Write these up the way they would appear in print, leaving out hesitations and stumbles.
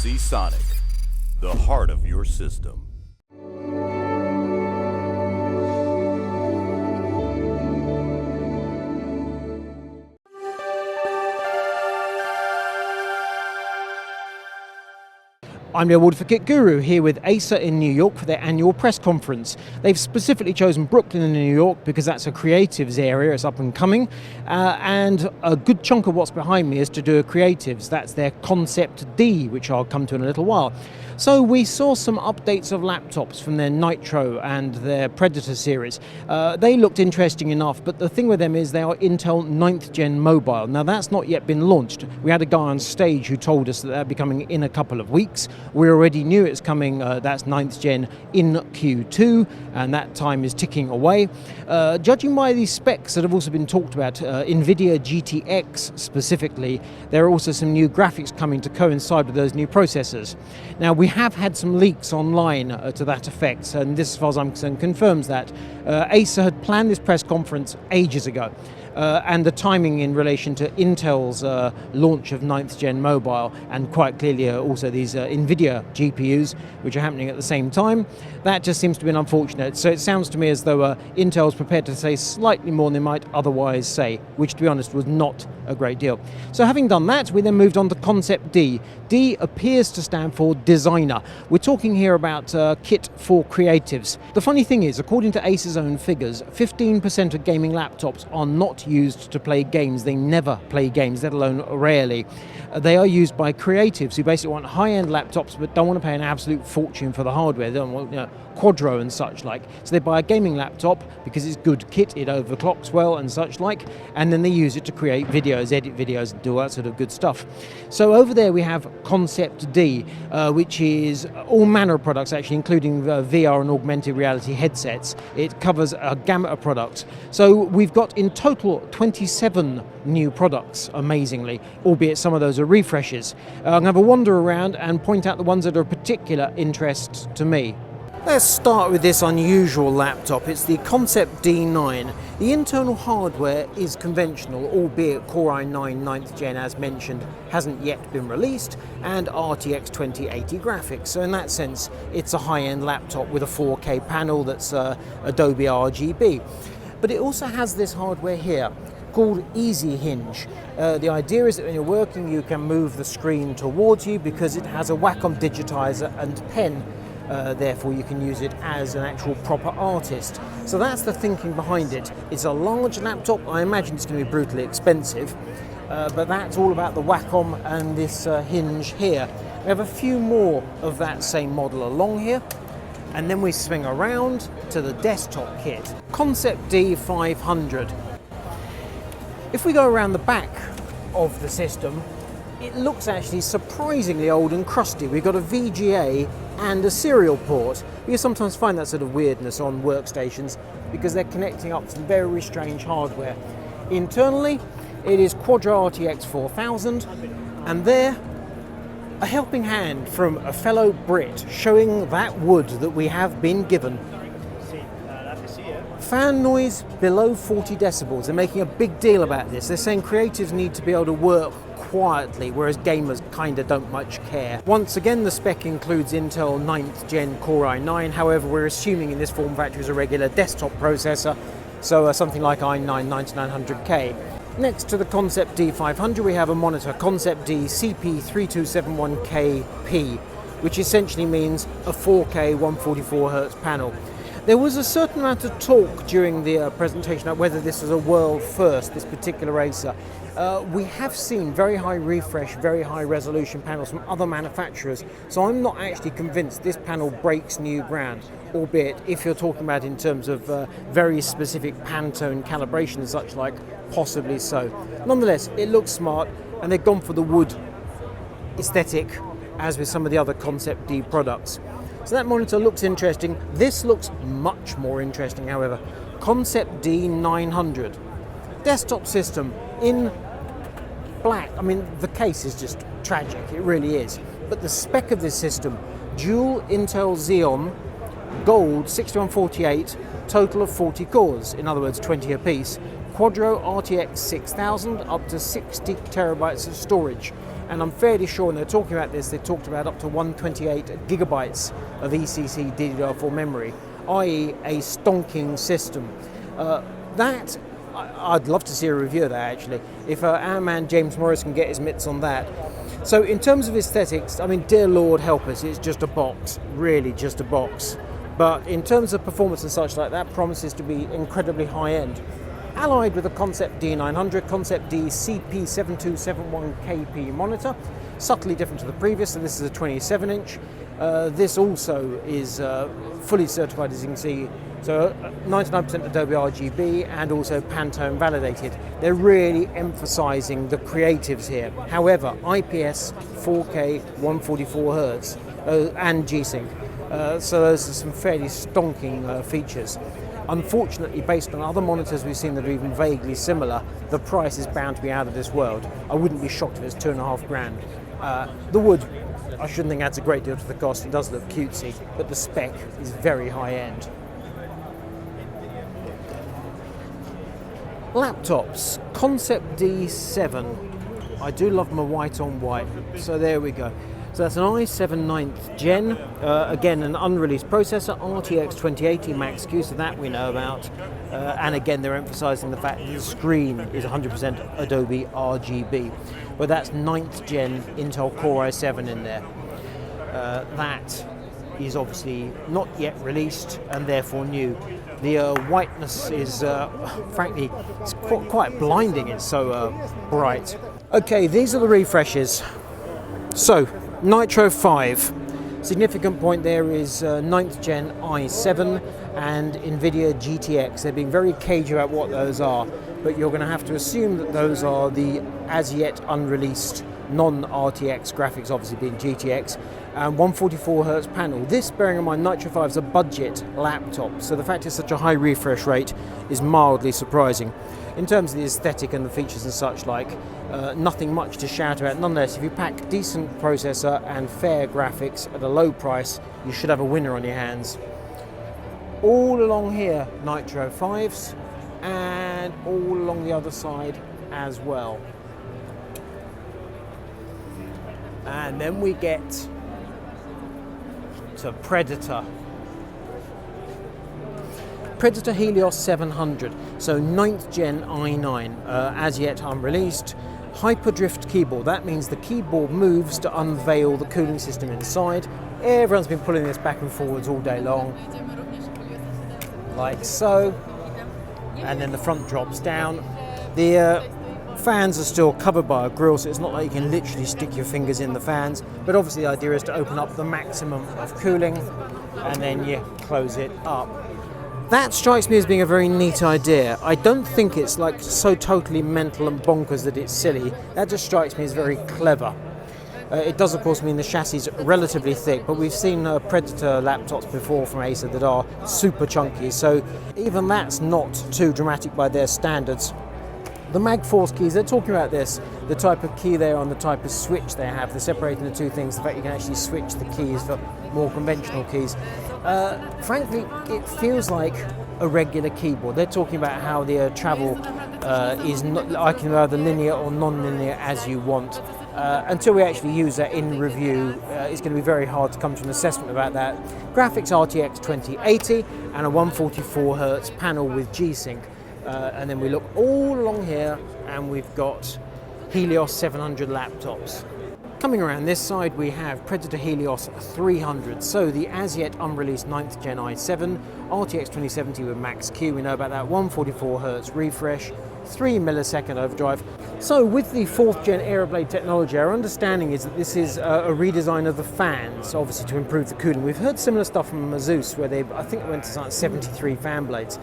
Sonic, the heart of your system. I'm the Award for Kit Guru here with Acer in New York for their annual press conference. They've specifically chosen Brooklyn in New York because that's a creatives area, it's up and coming, and a good chunk of what's behind me is to do with creatives. That's their Concept D, which I'll come to in a little while. So we saw some updates of laptops from their Nitro and their Predator series. They looked interesting enough, but the thing with them is they are Intel 9th Gen mobile. Now that's not yet been launched. We had a guy on stage who told us that they'll be coming in a couple of weeks. We already knew it's coming, that's 9th Gen in Q2, and that time is ticking away. Judging by these specs that have also been talked about, NVIDIA GTX specifically, there are also some new graphics coming to coincide with those new processors. Now we have had some leaks online to that effect, and this, as far as I'm concerned, confirms that. Acer had planned this press conference ages ago. And the timing in relation to Intel's launch of 9th Gen mobile, and quite clearly also these NVIDIA GPUs, which are happening at the same time, that just seems to be unfortunate. So it sounds to me as though Intel's prepared to say slightly more than they might otherwise say, which to be honest was not a great deal. So having done that, we then moved on to Concept D. D appears to stand for designer. We're talking here about kit for creatives. The funny thing is, according to Acer's own figures, 15% of gaming laptops are not used to play games. They never play games, let alone rarely. They are used by creatives who basically want high-end laptops but don't want to pay an absolute fortune for the hardware. They don't want, Quadro and such like. So they buy a gaming laptop because it's good kit, it overclocks well and such like, and then they use it to create videos, edit videos, and do all that sort of good stuff. So over there we have Concept D, which is all manner of products actually, including VR and augmented reality headsets. It covers a gamut of products. So we've got in total 27 new products, amazingly, albeit some of those are refreshes. I'm going to have a wander around and point out the ones that are of particular interest to me. Let's start with this unusual laptop. It's the Concept D9. The internal hardware is conventional, albeit Core i9 9th Gen, as mentioned, hasn't yet been released, and RTX 2080 graphics. So in that sense, it's a high-end laptop with a 4K panel that's Adobe RGB. But it also has this hardware here called Easy Hinge. The idea is that when you're working, you can move the screen towards you because it has a Wacom digitizer and pen. Therefore you can use it as an actual proper artist. So that's the thinking behind it. It's a large laptop. I imagine it's going to be brutally expensive, but that's all about the Wacom and this hinge here. We have a few more of that same model along here, and then we swing around to the desktop kit. Concept D500. If we go around the back of the system, it looks actually surprisingly old and crusty. We've got a VGA and a serial port. You sometimes find that sort of weirdness on workstations because they're connecting up some very strange hardware. Internally, it is Quadro RTX 4000, and there, a helping hand from a fellow Brit showing that wood that we have been given. Fan noise below 40 decibels. They're making a big deal about this. They're saying creatives need to be able to work quietly, whereas gamers kind of don't much care. Once again, the spec includes Intel 9th Gen Core i9, however we're assuming in this form factor is a regular desktop processor, so something like i9 9900K. Next to the Concept D500 we have a monitor, Concept D CP3271KP, which essentially means a 4K 144Hz panel. There was a certain amount of talk during the presentation about whether this was a world first, this particular Acer. We have seen very high refresh, very high resolution panels from other manufacturers, so I'm not actually convinced this panel breaks new ground, albeit if you're talking about in terms of very specific Pantone calibration and such like, possibly so. Nonetheless, it looks smart, and they've gone for the wood aesthetic, as with some of the other Concept D products. So that monitor looks interesting. This looks much more interesting, however. Concept D900. Desktop system in black. I mean, the case is just tragic, it really is. But the spec of this system, dual Intel Xeon, gold 6148, total of 40 cores, in other words 20 apiece. Quadro RTX 6000, up to 60 terabytes of storage. And I'm fairly sure when they're talking about this, they talked about up to 128 gigabytes of ECC DDR4 memory, i.e. a stonking system. I'd love to see a review of that actually, if our man James Morris can get his mitts on that. So in terms of aesthetics, I mean, dear Lord help us, it's just a box, really just a box. But in terms of performance and such like that, promises to be incredibly high end. Allied with a Concept D900, Concept D CP7271KP monitor, subtly different to the previous, and this is a 27-inch. This also is fully certified, as you can see, so 99% Adobe RGB and also Pantone validated. They're really emphasizing the creatives here. However, IPS, 4K, 144 Hz, and G-Sync. So those are some fairly stonking features. Unfortunately, based on other monitors we've seen that are even vaguely similar, the price is bound to be out of this world. I wouldn't be shocked if it's $2.5 grand. The wood, I shouldn't think adds a great deal to the cost. It does look cutesy, but the spec is very high end. Laptops, Concept D7. I do love my white on white, so there we go. So that's an i7 9th gen, again an unreleased processor, RTX 2080 Max-Q, so that we know about. And again, they're emphasizing the fact that the screen is 100% Adobe RGB. But that's 9th gen Intel Core i7 in there. That is obviously not yet released and therefore new. The whiteness is, frankly, it's quite blinding, it's so bright. Okay, these are the refreshes. So, Nitro 5. Significant point there is 9th gen i7 and NVIDIA GTX. They're being very cagey about what those are, but you're going to have to assume that those are the as yet unreleased non-RTX graphics, obviously being GTX, and 144 Hz panel. This, bearing in mind, Nitro 5 is a budget laptop, so the fact it's such a high refresh rate is mildly surprising. In terms of the aesthetic and the features and such like, nothing much to shout about. Nonetheless, if you pack decent processor and fair graphics at a low price, you should have a winner on your hands. All along here, Nitro 5s, and all along the other side as well. And then we get to Predator. Predator Helios 700, so 9th gen i9, as yet unreleased. Hyperdrift keyboard, that means the keyboard moves to unveil the cooling system inside. Everyone's been pulling this back and forwards all day long, like so, and then the front drops down. The fans are still covered by a grille, so it's not like you can literally stick your fingers in the fans, but obviously the idea is to open up the maximum of cooling and then you close it up. That strikes me as being a very neat idea. I don't think it's like so totally mental and bonkers that it's silly. That just strikes me as very clever. It does of course mean the chassis is relatively thick, but we've seen Predator laptops before from Acer that are super chunky, so even that's not too dramatic by their standards. The Magforce keys, they're talking about this, the type of key they are and the type of switch they have. They're separating the two things, the fact you can actually switch the keys for more conventional keys. Frankly, it feels like a regular keyboard. They're talking about how the travel is not, I can either linear or non-linear as you want. Until we actually use that in review, it's going to be very hard to come to an assessment about that. Graphics RTX 2080 and a 144 Hz panel with G-Sync. And then we look all along here and we've got Helios 700 laptops. Coming around this side we have Predator Helios 300, so the as yet unreleased 9th gen i7, RTX 2070 with Max-Q, we know about that, 144 Hz refresh, 3 millisecond overdrive. So with the 4th gen Aeroblade technology, our understanding is that this is a redesign of the fans, obviously to improve the cooling. We've heard similar stuff from Asus, where I think it went to like 73 fan blades.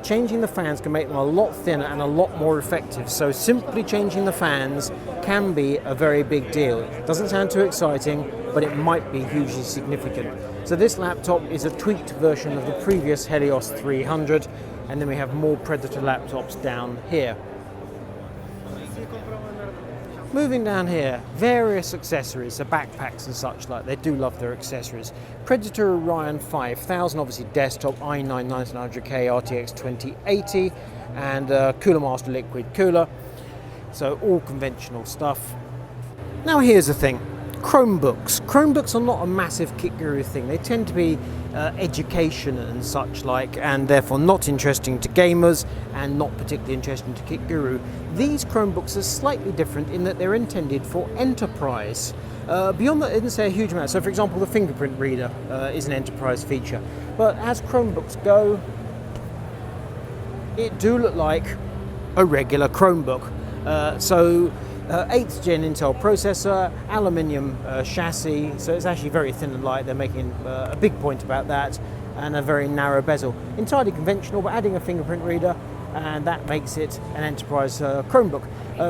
Changing the fans can make them a lot thinner and a lot more effective, so simply changing the fans can be a very big deal. Doesn't sound too exciting, but it might be hugely significant. So this laptop is a tweaked version of the previous Helios 300, and then we have more Predator laptops down here. Moving down here, various accessories, so backpacks and such like, they do love their accessories. Predator Orion 5000, obviously desktop, i9 9900K RTX 2080, and Cooler Master liquid cooler. So all conventional stuff. Now here's the thing. Chromebooks. Chromebooks are not a massive kit guru thing. They tend to be education and such like, and therefore not interesting to gamers and not particularly interesting to kit guru. These Chromebooks are slightly different in that they're intended for enterprise. Beyond that, it didn't say a huge amount. So for example, the fingerprint reader is an enterprise feature. But as Chromebooks go, it do look like a regular Chromebook. 8th gen Intel processor, aluminium chassis, so it's actually very thin and light. They're making a big point about that, and a very narrow bezel. Entirely conventional, but adding a fingerprint reader, and that makes it an enterprise Chromebook.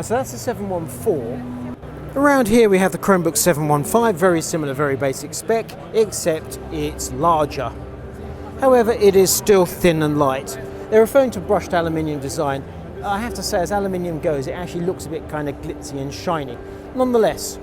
So that's the 714. Around here we have the Chromebook 715, very similar, very basic spec, except it's larger. However, it is still thin and light. They're referring to brushed aluminium design. I have to say, as aluminium goes, it actually looks a bit kind of glitzy and shiny. Nonetheless,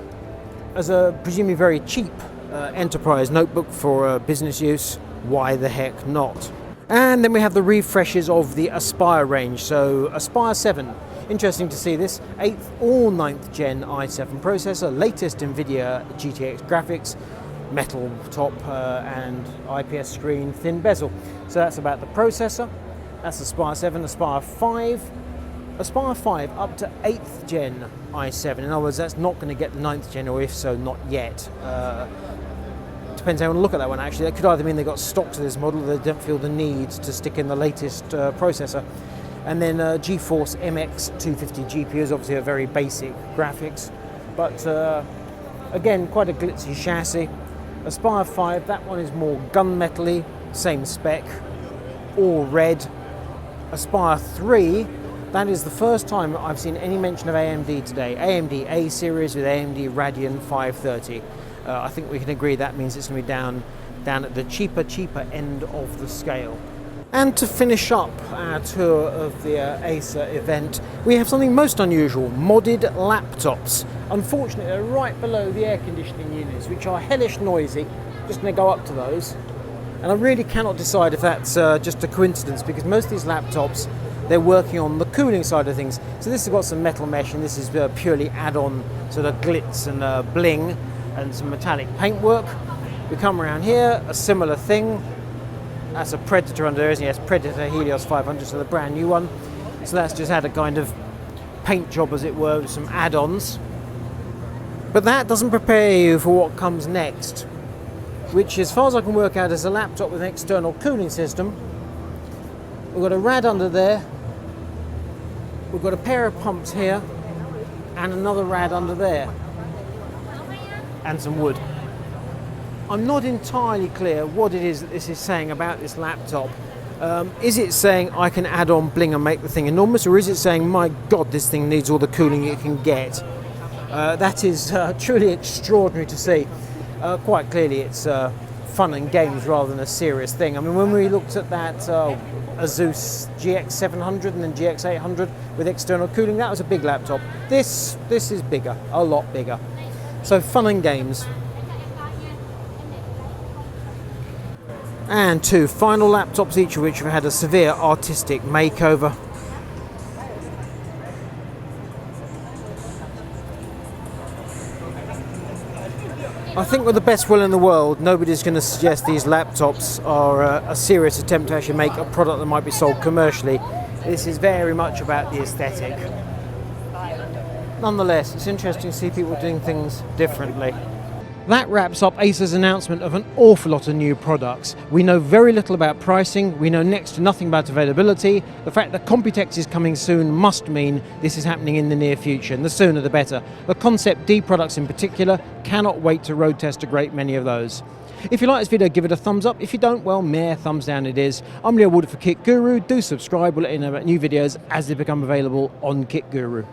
as a presumably very cheap enterprise notebook for business use, why the heck not? And then we have the refreshes of the Aspire range. So Aspire 7, interesting to see this, 8th or 9th gen i7 processor, latest NVIDIA GTX graphics, metal top and IPS screen, thin bezel. So that's about the processor. That's Aspire 7, Aspire 5. Aspire 5 up to 8th gen i7. In other words, that's not going to get the 9th gen, or if so, not yet. Depends how you want to look at that one actually. That could either mean they got stock to this model, they don't feel the need to stick in the latest processor. And then GeForce MX 250 GPU is obviously a very basic graphics, but again, quite a glitzy chassis. Aspire 5, that one is more gunmetal-y, same spec, all red. Aspire 3, that is the first time I've seen any mention of AMD today. AMD A series with AMD Radeon 530. I think we can agree that means it's going to be down at the cheaper end of the scale. And to finish up our tour of the Acer event, we have something most unusual, modded laptops. Unfortunately, they're right below the air conditioning units, which are hellish noisy. Just going to go up to those. And I really cannot decide if that's just a coincidence, because most of these laptops, they're working on the cooling side of things. So this has got some metal mesh, and this is purely add-on sort of glitz and bling and some metallic paintwork. We come around here, a similar thing. That's a Predator under there, isn't it? Yes, Predator Helios 500, so the brand new one. So that's just had a kind of paint job, as it were, with some add-ons. But that doesn't prepare you for what comes next, which, as far as I can work out, is a laptop with an external cooling system. We've got a rad under there. We've got a pair of pumps here, and another rad under there, and some wood. I'm not entirely clear what it is that this is saying about this laptop. Is it saying I can add on bling and make the thing enormous, or is it saying, my God, this thing needs all the cooling it can get? That is truly extraordinary to see. Quite clearly it's fun and games rather than a serious thing. I mean, when we looked at that Asus GX700 and then GX800 with external cooling, that was a big laptop. This is bigger, a lot bigger. So fun and games. And two final laptops, each of which have had a severe artistic makeover. I think with the best will in the world, nobody's going to suggest these laptops are a serious attempt to actually make a product that might be sold commercially. This is very much about the aesthetic. Nonetheless, it's interesting to see people doing things differently. That wraps up Acer's announcement of an awful lot of new products. We know very little about pricing, we know next to nothing about availability. The fact that Computex is coming soon must mean this is happening in the near future, and the sooner the better. The Concept D products in particular, cannot wait to road test a great many of those. If you like this video, give it a thumbs up. If you don't, well, meh, thumbs down it is. I'm Leo Walder for Kit Guru. Do subscribe, we'll let you know about new videos as they become available on Kit Guru.